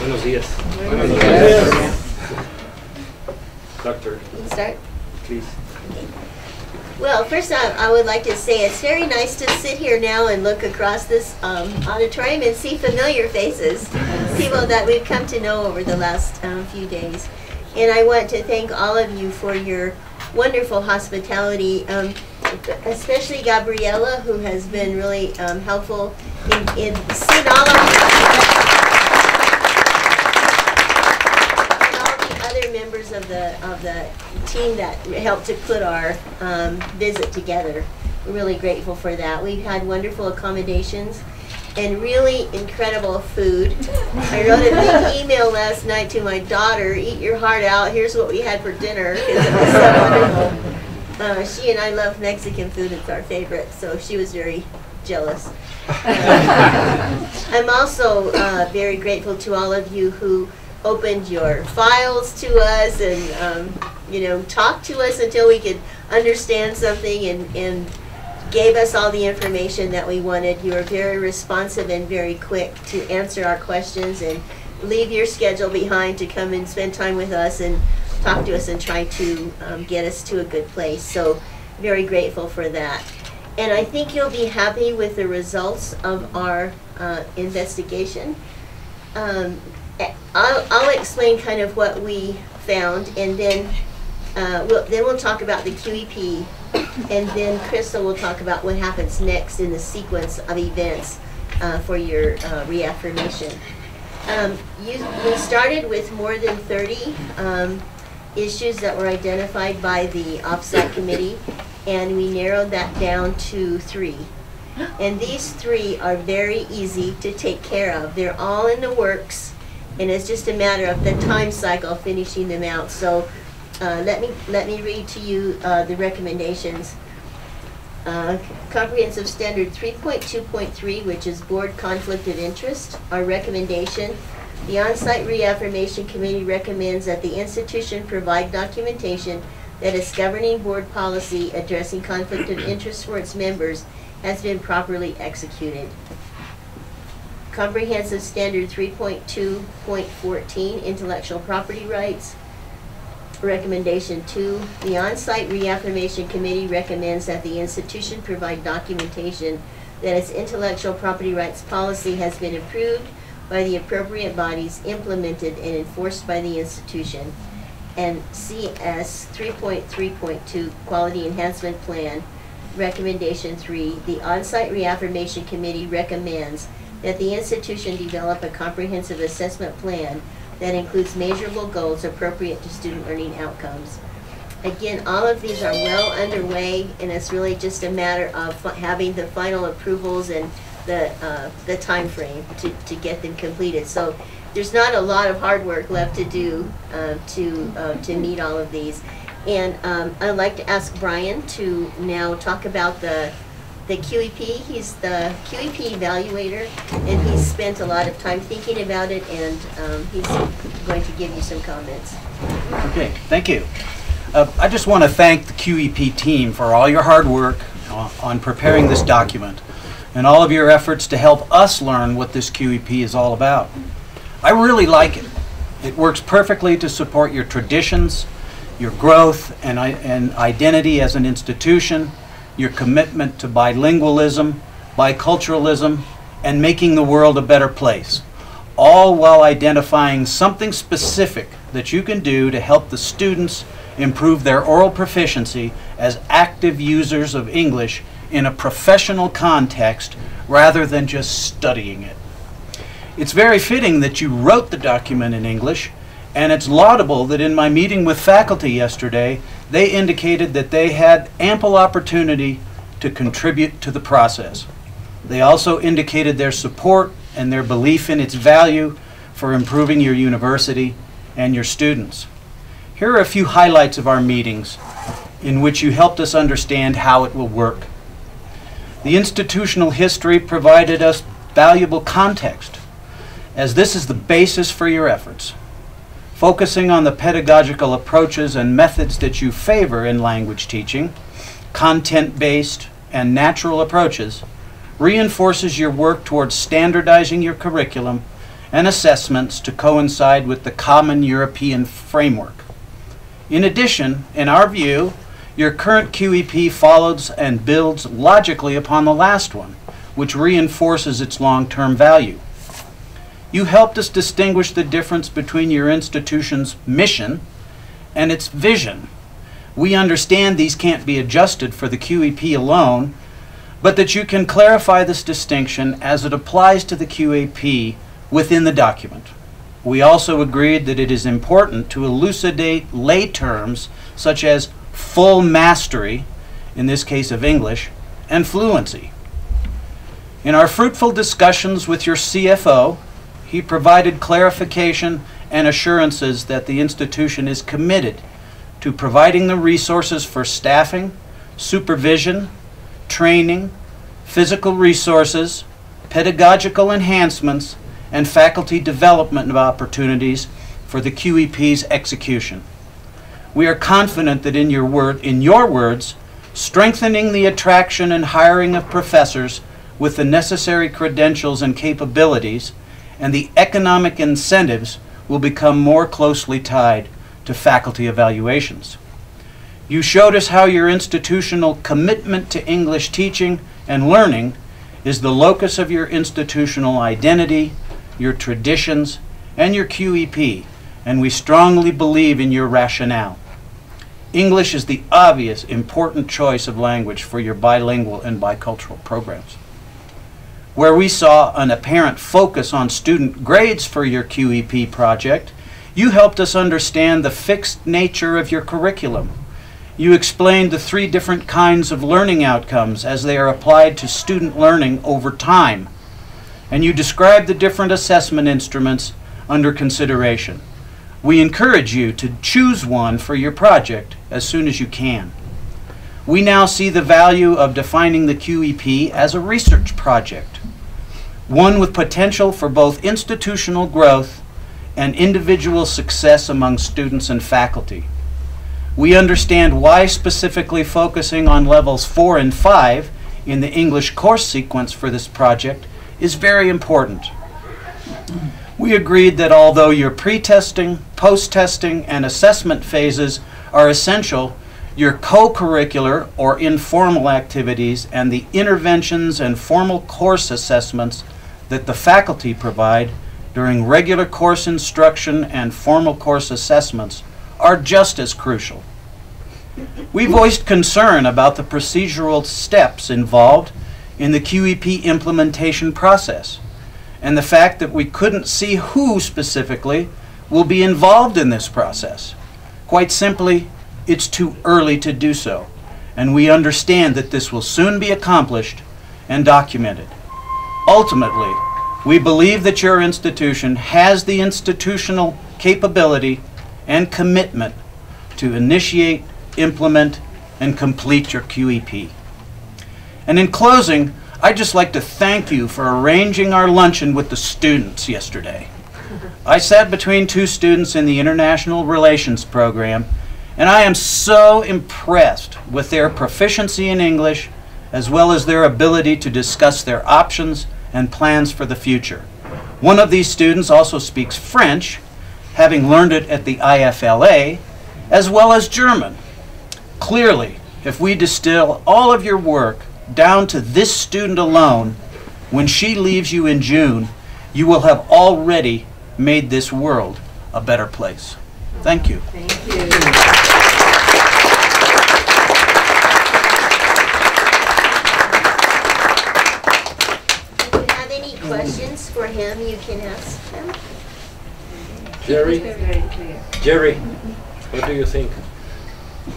Buenos días. Buenos días. Doctor, You can start. please. Well, first off, I would like to say it's very nice to sit here now and look across this auditorium and see familiar faces, people that we've come to know over the last few days. And I want to thank all of you for your wonderful hospitality, especially Gabriella, who has been really helpful in seeing all of you. Members of the team that helped to put our visit together. We're really grateful for that. We've had wonderful accommodations and really incredible food. I wrote a big email last night to my daughter, eat your heart out, here's what we had for dinner, because it was so wonderful. She and I love Mexican food, it's our favorite, so she was very jealous. I'm also very grateful to all of you who opened your files to us and talked to us until we could understand something and gave us all the information that we wanted. You were very responsive and very quick to answer our questions and leave your schedule behind to come and spend time with us and talk to us and try to get us to a good place. So very grateful for that. And I think you'll be happy with the results of our investigation. I'll explain kind of what we found, and then we'll talk about the QEP, and then Crystal will talk about what happens next in the sequence of events for your reaffirmation. We started with more than 30 issues that were identified by the offsite committee, and we narrowed that down to 3. And these 3 are very easy to take care of. They're all in the works. And it's just a matter of the time cycle finishing them out. So let me read to you the recommendations. Comprehensive Standard 3.2.3, which is Board Conflict of Interest. Our recommendation: the On-Site Reaffirmation Committee recommends that the institution provide documentation that its governing board policy addressing conflict of interest for its members has been properly executed. Comprehensive Standard 3.2.14, Intellectual Property Rights. Recommendation 2, the On-Site Reaffirmation Committee recommends that the institution provide documentation that its intellectual property rights policy has been approved by the appropriate bodies, implemented and enforced by the institution. And CS 3.3.2, Quality Enhancement Plan. Recommendation 3, the On-Site Reaffirmation Committee recommends that the institution develop a comprehensive assessment plan that includes measurable goals appropriate to student learning outcomes. Again, all of these are well underway, and it's really just a matter of having the final approvals and the time frame to get them completed. So there's not a lot of hard work left to do to meet all of these. And I'd like to ask Brian to now talk about the QEP. He's the QEP evaluator, and he's spent a lot of time thinking about it, and he's going to give you some comments. Okay, thank you. I just want to thank the QEP team for all your hard work on preparing this document and all of your efforts to help us learn what this QEP is all about. I really like it. It works perfectly to support your traditions, your growth and identity as an institution, your commitment to bilingualism, biculturalism, and making the world a better place, all while identifying something specific that you can do to help the students improve their oral proficiency as active users of English in a professional context rather than just studying it. It's very fitting that you wrote the document in English, and it's laudable that in my meeting with faculty yesterday, they indicated that they had ample opportunity to contribute to the process. They also indicated their support and their belief in its value for improving your university and your students. Here are a few highlights of our meetings in which you helped us understand how it will work. The institutional history provided us valuable context, as this is the basis for your efforts. Focusing on the pedagogical approaches and methods that you favor in language teaching, content-based and natural approaches, reinforces your work towards standardizing your curriculum and assessments to coincide with the common European framework. In addition, in our view, your current QEP follows and builds logically upon the last one, which reinforces its long-term value. You helped us distinguish the difference between your institution's mission and its vision. We understand these can't be adjusted for the QEP alone, but that you can clarify this distinction as it applies to the QEP within the document. We also agreed that it is important to elucidate lay terms such as full mastery, in this case of English, and fluency. In our fruitful discussions with your CFO, he provided clarification and assurances that the institution is committed to providing the resources for staffing, supervision, training, physical resources, pedagogical enhancements, and faculty development opportunities for the QEP's execution. We are confident that in your words, strengthening the attraction and hiring of professors with the necessary credentials and capabilities and the economic incentives will become more closely tied to faculty evaluations. You showed us how your institutional commitment to English teaching and learning is the locus of your institutional identity, your traditions, and your QEP, and we strongly believe in your rationale. English is the obvious important choice of language for your bilingual and bicultural programs. Where we saw an apparent focus on student grades for your QEP project, you helped us understand the fixed nature of your curriculum. You explained the 3 different kinds of learning outcomes as they are applied to student learning over time, and you described the different assessment instruments under consideration. We encourage you to choose one for your project as soon as you can. We now see the value of defining the QEP as a research project, one with potential for both institutional growth and individual success among students and faculty. We understand why specifically focusing on levels 4 and 5 in the English course sequence for this project is very important. We agreed that although your pre-testing, post-testing, and assessment phases are essential, your co-curricular or informal activities and the interventions and formal course assessments that the faculty provide during regular course instruction and formal course assessments are just as crucial. We voiced concern about the procedural steps involved in the QEP implementation process and the fact that we couldn't see who specifically will be involved in this process. Quite simply, it's too early to do so, and we understand that this will soon be accomplished and documented. Ultimately, we believe that your institution has the institutional capability and commitment to initiate, implement, and complete your QEP. And in closing, I'd just like to thank you for arranging our luncheon with the students yesterday. I sat between 2 students in the International Relations program, and I am so impressed with their proficiency in English, as well as their ability to discuss their options and plans for the future. One of these students also speaks French, having learned it at the IFLA, as well as German. Clearly, if we distill all of your work down to this student alone, when she leaves you in June, you will have already made this world a better place. Thank you. Thank you. If you have any questions for him, you can ask him. Jerry, what do you think?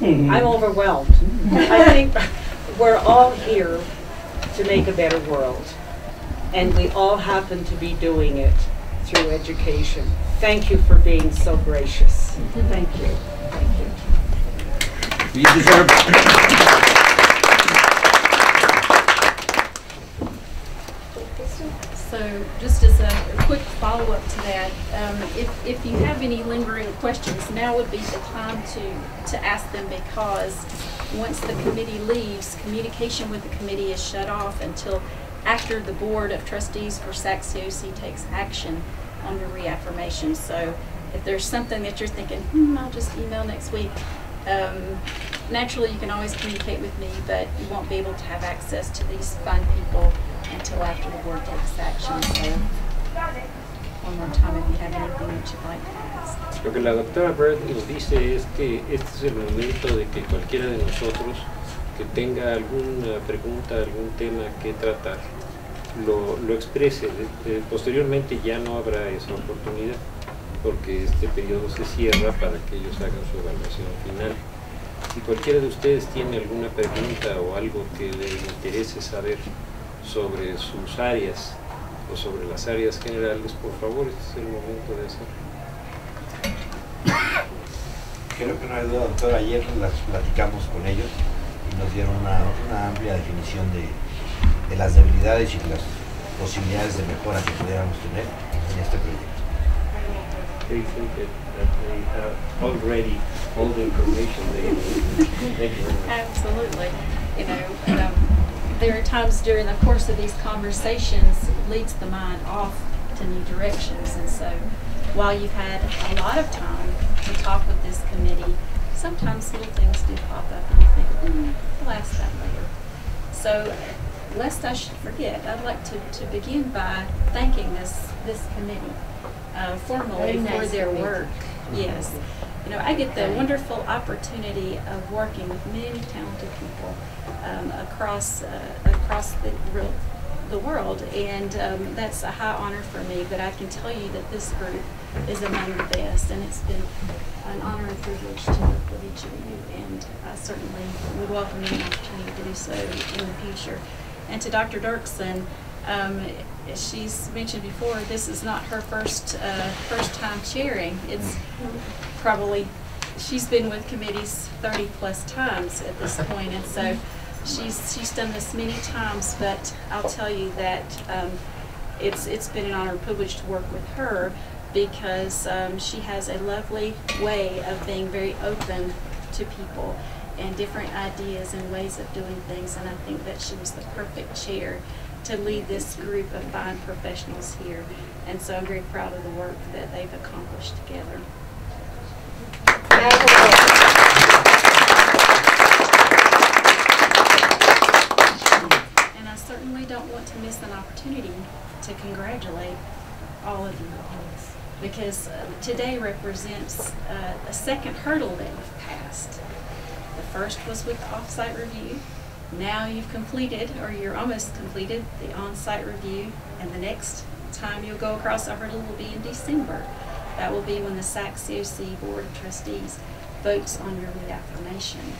I'm overwhelmed. I think we're all here to make a better world, and we all happen to be doing it through education. Thank you for being so gracious. Thank you. Thank you. You deserve So just as a quick follow-up to that, if you have any lingering questions, now would be the time to ask them, because once the committee leaves, communication with the committee is shut off until after the Board of Trustees for Sacs COC takes action. on your reaffirmation. So if there's something that you're thinking, I'll just email next week, naturally you can always communicate with me, but you won't be able to have access to these fine people until after the board takes action. So one more time, if you have anything that you'd like to ask. Lo que la doctora Bird nos dice es que este es el momento de que cualquiera de nosotros que tenga alguna pregunta, algún tema que tratar, lo exprese. Posteriormente ya no habrá esa oportunidad, porque este periodo se cierra para que ellos hagan su evaluación final. Si cualquiera de ustedes tiene alguna pregunta o algo que les interese saber sobre sus áreas o sobre las áreas generales, por favor, este es el momento de hacerlo. Creo que no hay duda, doctor. Ayer las platicamos con ellos y nos dieron una amplia definición de las debilidades y las posibilidades de mejora que pudiéramos tener en este proyecto. They think that they have already all the information they need. Thank you very much. Absolutely. You know, there are times during the course of these conversations it leads the mind off to new directions, and so while you've had a lot of time to talk with this committee, sometimes little things do pop up and you think, we'll ask that later. So lest I should forget, I'd like to begin by thanking this committee formally for their work. Yes. You know, I get the wonderful opportunity of working with many talented people across the world, and that's a high honor for me, but I can tell you that this group is among the best, and it's been an honor and privilege to work with each of you, and I certainly would welcome any opportunity to do so in the future. And to Dr. Dirksen, she's mentioned before, this is not her first time chairing. It's probably, she's been with committees 30 plus times at this point, and so she's done this many times, but I'll tell you that it's been an honor and privilege to work with her, because she has a lovely way of being very open to people and different ideas and ways of doing things, and I think that she was the perfect chair to lead this group of fine professionals here, and so I'm very proud of the work that they've accomplished together. And I certainly don't want to miss an opportunity to congratulate all of you, because today represents a second hurdle that you've passed. The first was with the off-site review. Now you've completed, or you're almost completed, the on-site review, and the next time you'll go across the hurdle will be in December. That will be when the Sacs COC Board of Trustees votes on your reaffirmation.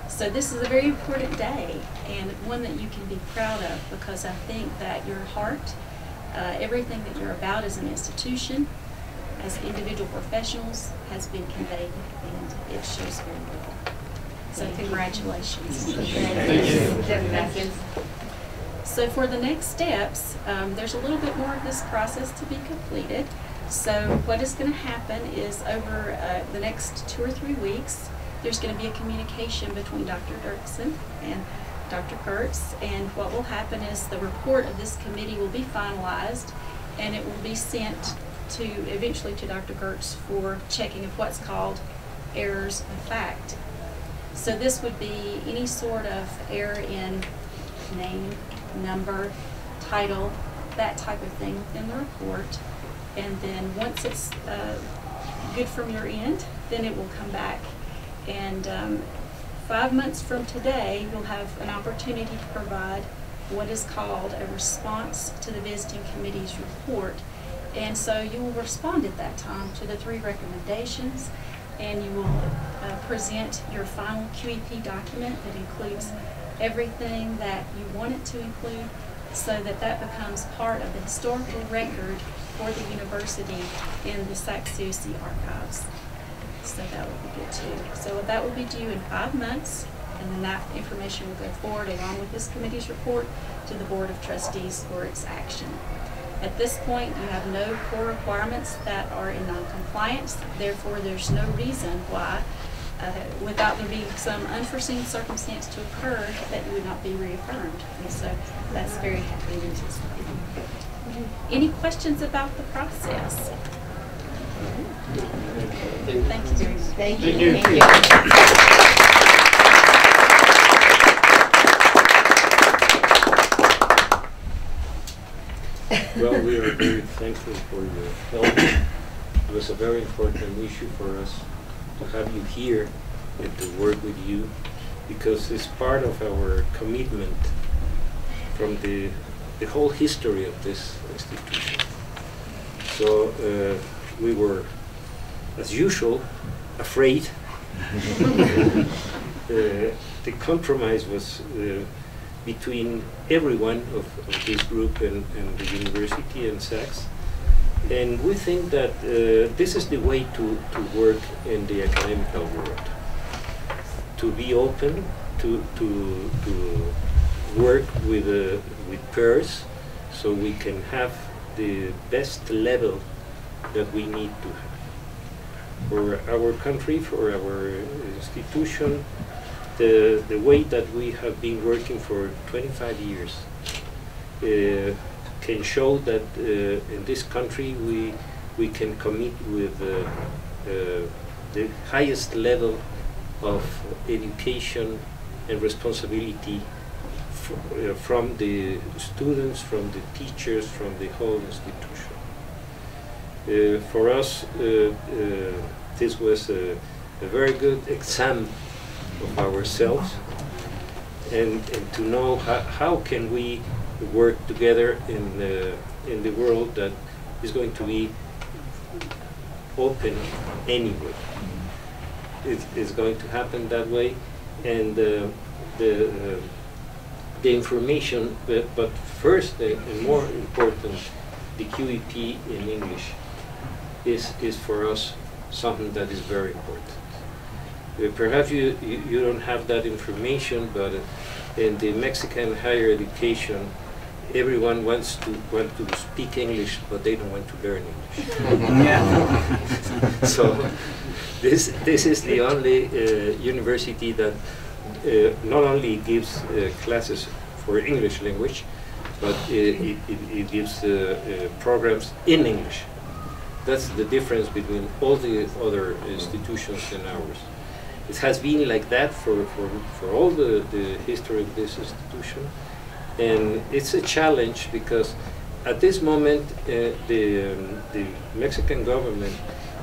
So this is a very important day, and one that you can be proud of, because I think that your heart, everything that you're about as an institution, as individual professionals, has been conveyed, and it shows very well. So congratulations. Thank you. So for the next steps, there's a little bit more of this process to be completed. So what is going to happen is over the next 2 or 3 weeks, there's going to be a communication between Dr. Dirksen and Dr. Kurtz, and what will happen is the report of this committee will be finalized, and it will be sent to eventually to Dr. Kurtz for checking of what's called errors of fact. So this would be any sort of error in name, number, title, that type of thing within the report. And then once it's good from your end, then it will come back. And 5 months from today, you'll have an opportunity to provide what is called a response to the visiting committee's report. And so you will respond at that time to the 3 recommendations, and you will present your final QEP document that includes everything that you want it to include, so that that becomes part of the historical record for the university in the Sacs COC archives. So that will be good too. So that will be due in 5 months, and then that information will go forward along with this committee's report to the Board of Trustees for its action. At this point, you have no core requirements that are in non-compliance. Therefore, there's no reason why, without there being some unforeseen circumstance to occur, that you would not be reaffirmed. And so that's very happy news. Any questions about the process? Thank you very much. Thank you. Thank you. Well, we are very thankful for your help. It was a very important issue for us to have you here and to work with you, because it's part of our commitment from the whole history of this institution. So we were, as usual, afraid. The compromise was between everyone of this group and the university and Sacs. And we think that this is the way to work in the academical world. To be open, to work with peers, so we can have the best level that we need to have. For our country, for our institution, the way that we have been working for 25 years can show that in this country we can commit with the highest level of education and responsibility from the students, from the teachers, from the whole institution. For us, this was a very good exam of ourselves, and to know how can we work together in the world that is going to be open anyway. It's going to happen that way, and the information, but first and more important, the QEP in English is for us something that is very important. Perhaps you don't have that information, but in the Mexican higher education, everyone wants to speak English, but they don't want to learn English. Yeah. So this is the only university that not only gives classes for English language, but it gives programs in English. That's the difference between all the other institutions and ours. It has been like that for all the history of this institution, and it's a challenge because at this moment the Mexican government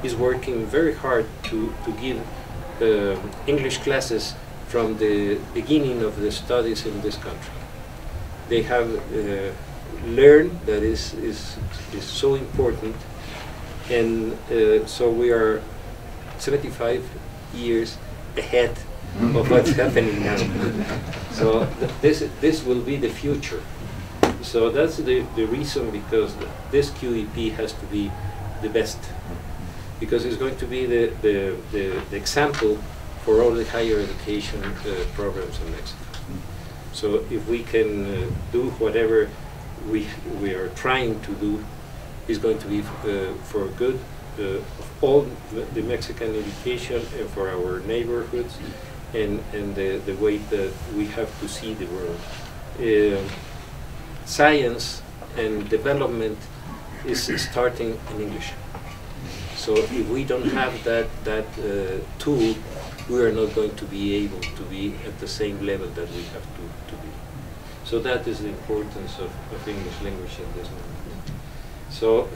is working very hard to give English classes from the beginning of the studies in this country. They have learned that is so important, and so we are 75 years ahead of what's happening now. So this will be the future. So that's the reason, because this QEP has to be the best, because it's going to be the example for all the higher education programs in Mexico. So if we can do whatever we are trying to do, is going to be for good of all the Mexican education and for our neighborhoods and the way that we have to see the world. Science and development is starting in English. So if we don't have that tool, we are not going to be able to be at the same level that we have to be. So that is the importance of English language in this moment. So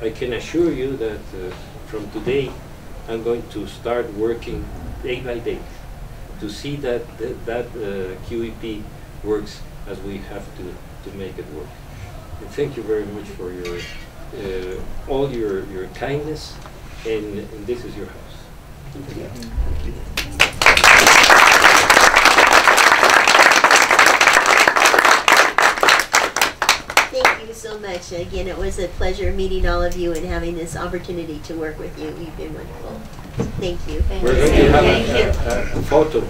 I can assure you that from today I'm going to start working day by day to see that QEP works as we have to make it work. And thank you very much for your all your kindness, and this is your house. Thank you. Thank you so much. Again, it was a pleasure meeting all of you and having this opportunity to work with you. You've been wonderful. Thank you. We're going to have a photo.